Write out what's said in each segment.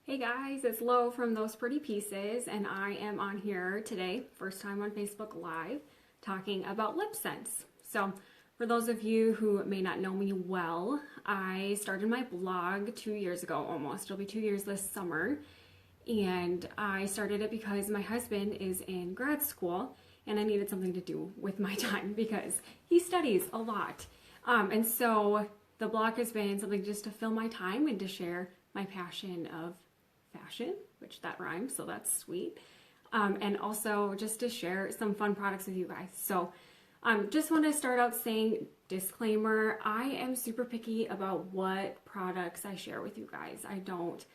Hey guys, it's Lo from Those Pretty Pieces, and I am on here today, first time on Facebook Live, talking about Lipsense. So, for those of you who may not know me well, I started my blog 2 years ago almost. It'll be 2 years this summer. And I started it because my husband is in grad school and I needed something to do with my time because he studies a lot. And so the blog has been something just to fill my time and to share my passion of fashion, which that rhymes, so that's sweet. And also just to share some fun products with you guys. So just want to start out saying, disclaimer, I am super picky about what products I share with you guys. I don't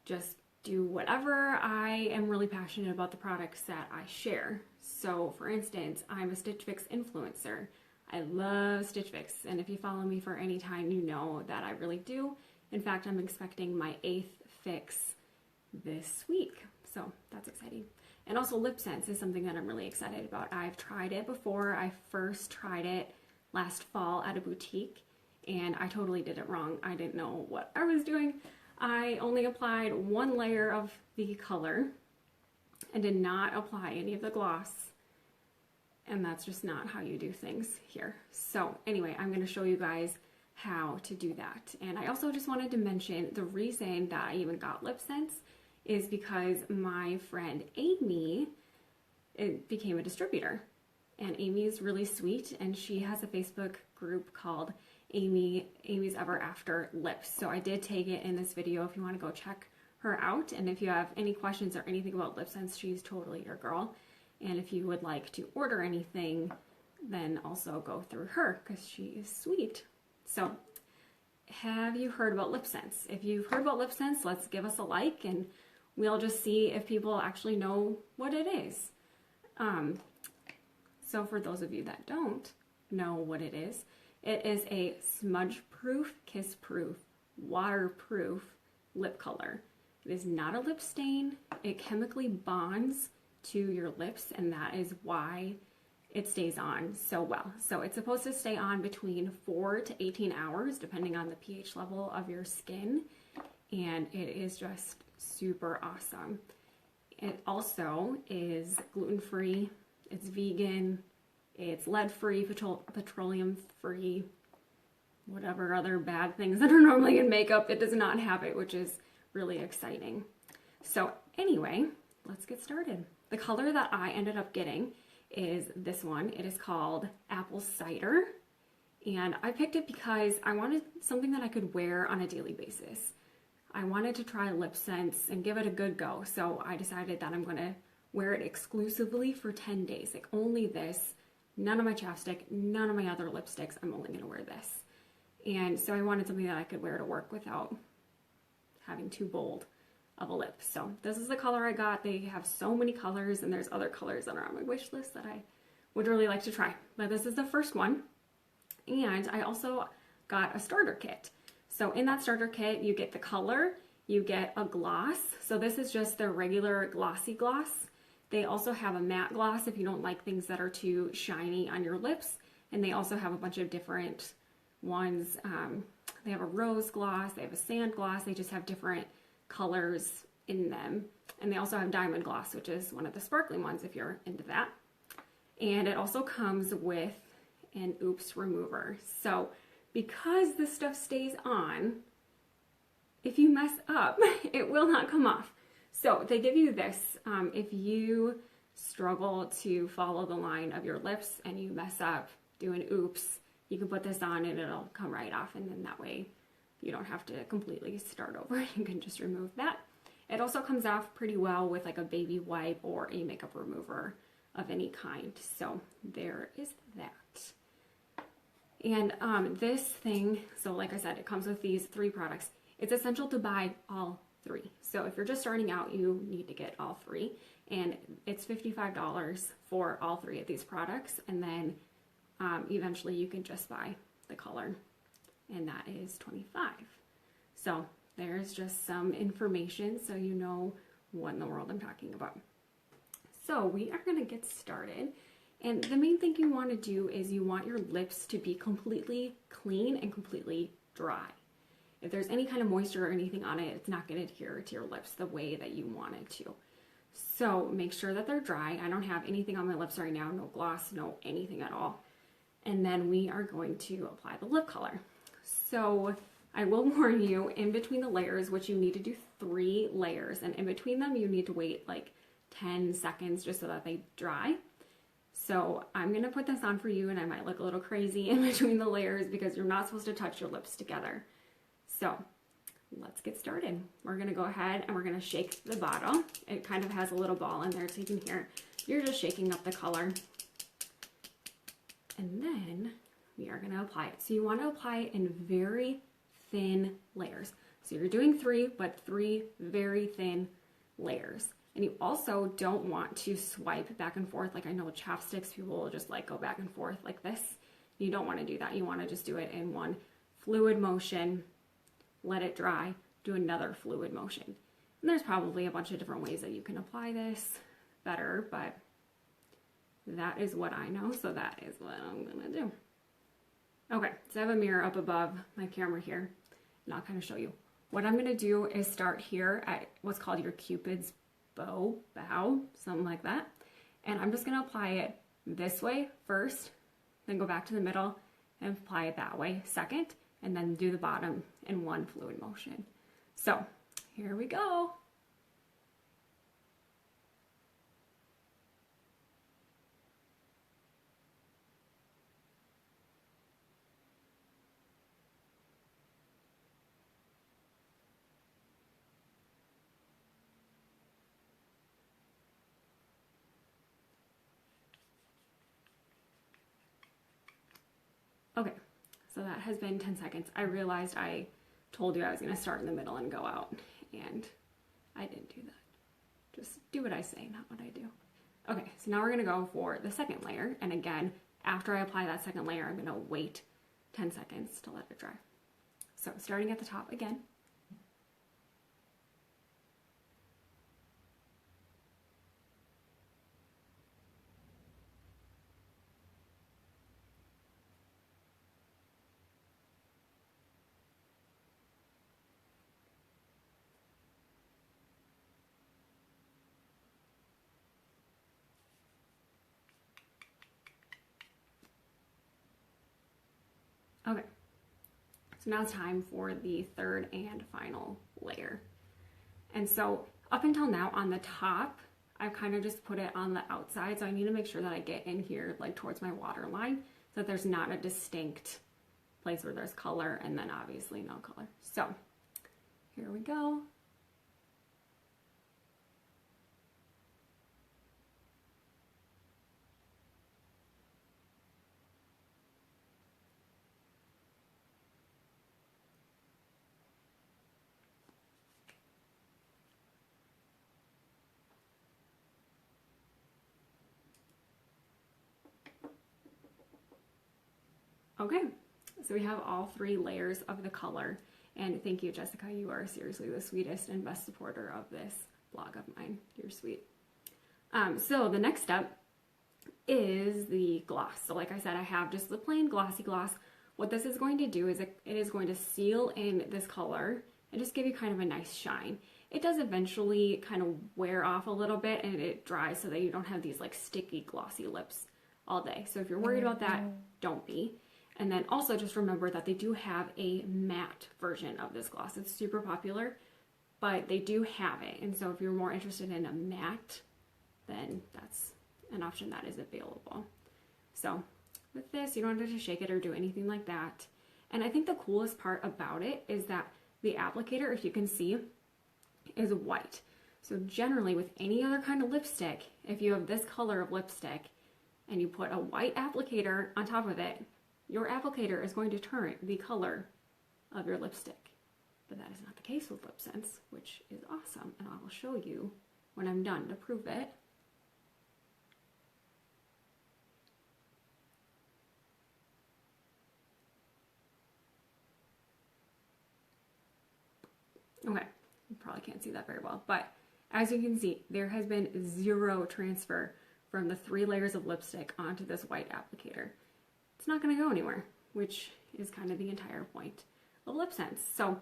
just do whatever. I am really passionate about the products that I share. So for instance, I'm a Stitch Fix influencer. I love Stitch Fix, and if you follow me for any time, you know that I really do. In fact, I'm expecting my 8th fix this week, so that's exciting. And also Lipsense is something that I'm really excited about. I've tried it before. I first tried it last fall at a boutique, and I totally did it wrong. I didn't know what I was doing. I only applied one layer of the color and did not apply any of the gloss. And that's just not how you do things here. So anyway, I'm going to show you guys how to do that. And I also just wanted to mention the reason that I even got Lipsense is because my friend Amy became a distributor. And Amy's really sweet, and she has a Facebook group called Amy's Ever After Lips. So I did take it in this video if you want to go check her out. And if you have any questions or anything about Lipsense, she's totally your girl. And if you would like to order anything, then also go through her because she is sweet. So have you heard about Lipsense? If you've heard about Lipsense, let's give us a like and we'll just see if people actually know what it is. So for those of you that don't know what it is a smudge-proof, kiss-proof, waterproof lip color. It is not a lip stain. It chemically bonds to your lips, and that is why it stays on so well. So it's supposed to stay on between 4 to 18 hours, depending on the pH level of your skin, and it is just super awesome. It also is gluten-free, it's vegan, it's lead-free, petroleum-free, whatever other bad things that are normally in makeup. It does not have it, which is really exciting. So anyway, let's get started. The color that I ended up getting is this one. It is called Apple Cider. And I picked it because I wanted something that I could wear on a daily basis. I wanted to try Lipsense and give it a good go. So I decided that I'm going to wear it exclusively for 10 days. Like only this, none of my chapstick, none of my other lipsticks. I'm only going to wear this. And so I wanted something that I could wear to work without having too bold of a lip. So this is the color I got. They have so many colors, and there's other colors that are on my wish list that I would really like to try. But this is the first one. And I also got a starter kit. So in that starter kit, you get the color, you get a gloss. So this is just their regular glossy gloss. They also have a matte gloss if you don't like things that are too shiny on your lips. And they also have a bunch of different ones. They have a rose gloss, they have a sand gloss, they just have different colors in them. And they also have diamond gloss, which is one of the sparkling ones if you're into that. And it also comes with an oops remover. So because this stuff stays on, if you mess up, it will not come off. So they give you this. If you struggle to follow the line of your lips and you mess up, do an oops, you can put this on and it'll come right off, and then that way you don't have to completely start over. You can just remove that. It also comes off pretty well with like a baby wipe or a makeup remover of any kind. So there is that. And this thing, so like I said, it comes with these 3 products. It's essential to buy all 3. So if you're just starting out, you need to get all 3. And it's $55 for all 3 of these products. And then eventually you can just buy the color, and that is $25. So there's just some information so you know what in the world I'm talking about. So we are going to get started. And the main thing you want to do is you want your lips to be completely clean and completely dry. if there's any kind of moisture or anything on it, it's not going to adhere to your lips the way that you want it to. So make sure that they're dry. I don't have anything on my lips right now, no gloss, no anything at all. And then we are going to apply the lip color. So I will warn you, in between the layers, which you need to do 3 layers, and in between them you need to wait like 10 seconds just so that they dry. So I'm going to put this on for you, and I might look a little crazy in between the layers because you're not supposed to touch your lips together. So let's get started. We're going to go ahead and we're going to shake the bottle. It kind of has a little ball in there, so you can hear you're just shaking up the color. And then we are going to apply it. So you want to apply it in very thin layers. So you're doing 3, but 3 very thin layers. And you also don't want to swipe back and forth. Like I know with chapsticks, people will just like go back and forth like this. You don't want to do that. You want to just do it in one fluid motion, let it dry, do another fluid motion. And there's probably a bunch of different ways that you can apply this better, but that is what I know, so that is what I'm gonna do. Okay, so I have a mirror up above my camera here, and I'll kind of show you. What I'm gonna do is start here at what's called your Cupid's bow, something like that. And I'm just gonna apply it this way first, then go back to the middle and apply it that way second, and then do the bottom in one fluid motion. So here we go. Okay, so that has been 10 seconds. I realized I told you I was going to start in the middle and go out, and I didn't do that. Just do what I say, not what I do. Okay, so now we're going to go for the second layer, and again, after I apply that second layer, I'm going to wait 10 seconds to let it dry. So starting at the top again. Okay, so now it's time for the third and final layer. And so up until now on the top, I've kind of just put it on the outside. So I need to make sure that I get in here like towards my waterline so that there's not a distinct place where there's color and then obviously no color. So here we go. Okay, so we have all 3 layers of the color, and thank you, Jessica. You are seriously the sweetest and best supporter of this blog of mine. You're sweet. So the next step is the gloss. So like I said, I have just the plain glossy gloss. What this is going to do is it is going to seal in this color and just give you kind of a nice shine. It does eventually kind of wear off a little bit and it dries so that you don't have these like sticky glossy lips all day. So if you're worried about that, don't be. And then also just remember that they do have a matte version of this gloss. It's super popular, but they do have it. And so if you're more interested in a matte, then that's an option that is available. So with this, you don't have to shake it or do anything like that. And I think the coolest part about it is that the applicator, if you can see, is white. So generally with any other kind of lipstick, if you have this color of lipstick and you put a white applicator on top of it, your applicator is going to turn the color of your lipstick. But that is not the case with Lipsense, which is awesome. And I will show you when I'm done to prove it. Okay, you probably can't see that very well, but as you can see, there has been zero transfer from the 3 layers of lipstick onto this white applicator. It's not going to go anywhere, which is kind of the entire point of Lipsense. So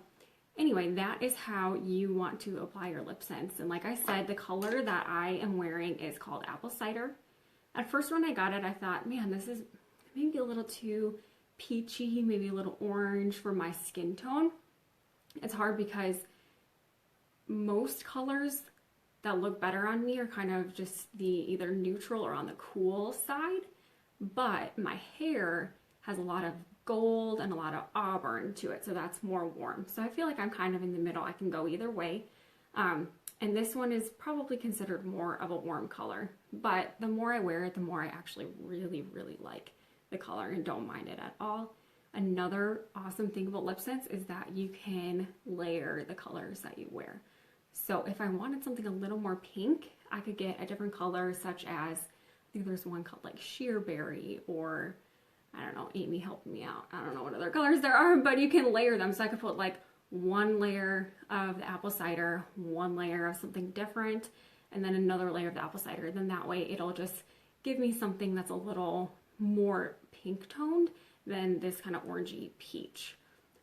anyway, that is how you want to apply your Lipsense. And like I said, the color that I am wearing is called Apple Cider. At first when I got it, I thought, man, this is maybe a little too peachy, maybe a little orange for my skin tone. It's hard because most colors that look better on me are kind of just the either neutral or on the cool side, but my hair has a lot of gold and a lot of auburn to it, so that's more warm. So I feel like I'm kind of in the middle. I can go either way. And this one is probably considered more of a warm color, but the more I wear it, the more I actually really, really like the color and don't mind it at all. Another awesome thing about Lipsense is that you can layer the colors that you wear. So if I wanted something a little more pink, I could get a different color, such as, I think there's one called like sheer berry, or I don't know, Amy helped me out. I don't know what other colors there are, but you can layer them. So I could put like one layer of the apple cider, one layer of something different, and then another layer of the apple cider. Then that way it'll just give me something that's a little more pink toned than this kind of orangey peach.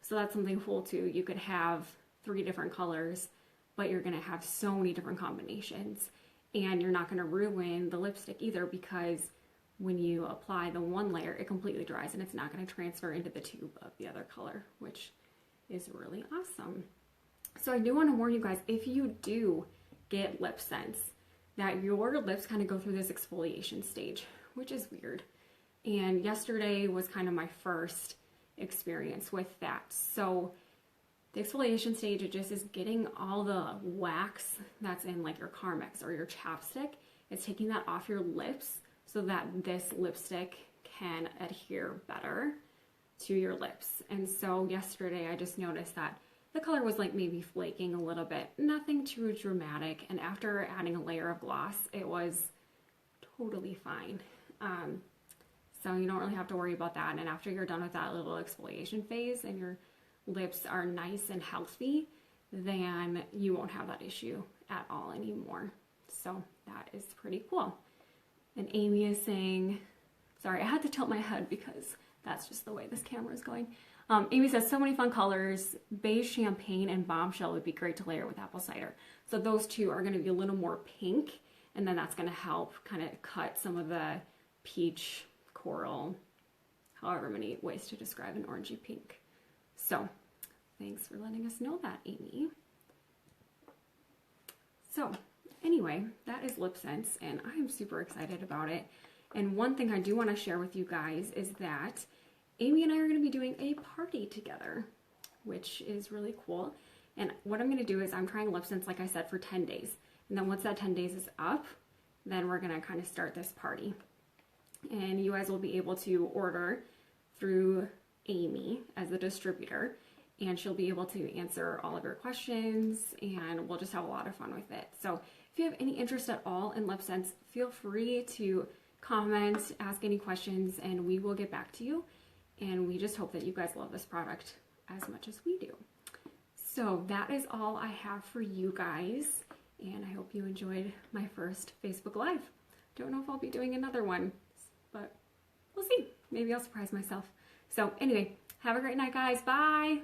So that's something cool too. You could have 3 different colors, but you're gonna have so many different combinations, and you're not gonna ruin the lipstick either, because when you apply the one layer, it completely dries and it's not gonna transfer into the tube of the other color, which is really awesome. So I do wanna warn you guys, if you do get Lipsense, that your lips kind of go through this exfoliation stage, which is weird. And yesterday was kind of my first experience with that. So the exfoliation stage, it just is getting all the wax that's in like your Carmex or your chapstick. It's taking that off your lips so that this lipstick can adhere better to your lips. And so yesterday I just noticed that the color was like maybe flaking a little bit, nothing too dramatic. And after adding a layer of gloss, it was totally fine. So you don't really have to worry about that. And after you're done with that little exfoliation phase and your lips are nice and healthy, then you won't have that issue at all anymore. So that is pretty cool. And Amy is saying, sorry, I had to tilt my head because that's just the way this camera is going. Amy says, so many fun colors. Beige champagne and bombshell would be great to layer with apple cider. So those two are going to be a little more pink, and then that's going to help kind of cut some of the peach, coral, however many ways to describe an orangey pink. So thanks for letting us know that, Amy. So anyway, that is Lipsense, and I am super excited about it. And one thing I do want to share with you guys is that Amy and I are going to be doing a party together, which is really cool. And what I'm going to do is I'm trying Lipsense, like I said, for 10 days. And then once that 10 days is up, then we're going to kind of start this party. And you guys will be able to order through Amy as the distributor, and she'll be able to answer all of your questions, and we'll just have a lot of fun with it. So if you have any interest at all in Lipsense, feel free to comment, ask any questions, and we will get back to you. And we just hope that you guys love this product as much as we do. So that is all I have for you guys, and I hope you enjoyed my first Facebook Live. Don't know if I'll be doing another one, but we'll see. Maybe I'll surprise myself. So anyway, have a great night, guys. Bye.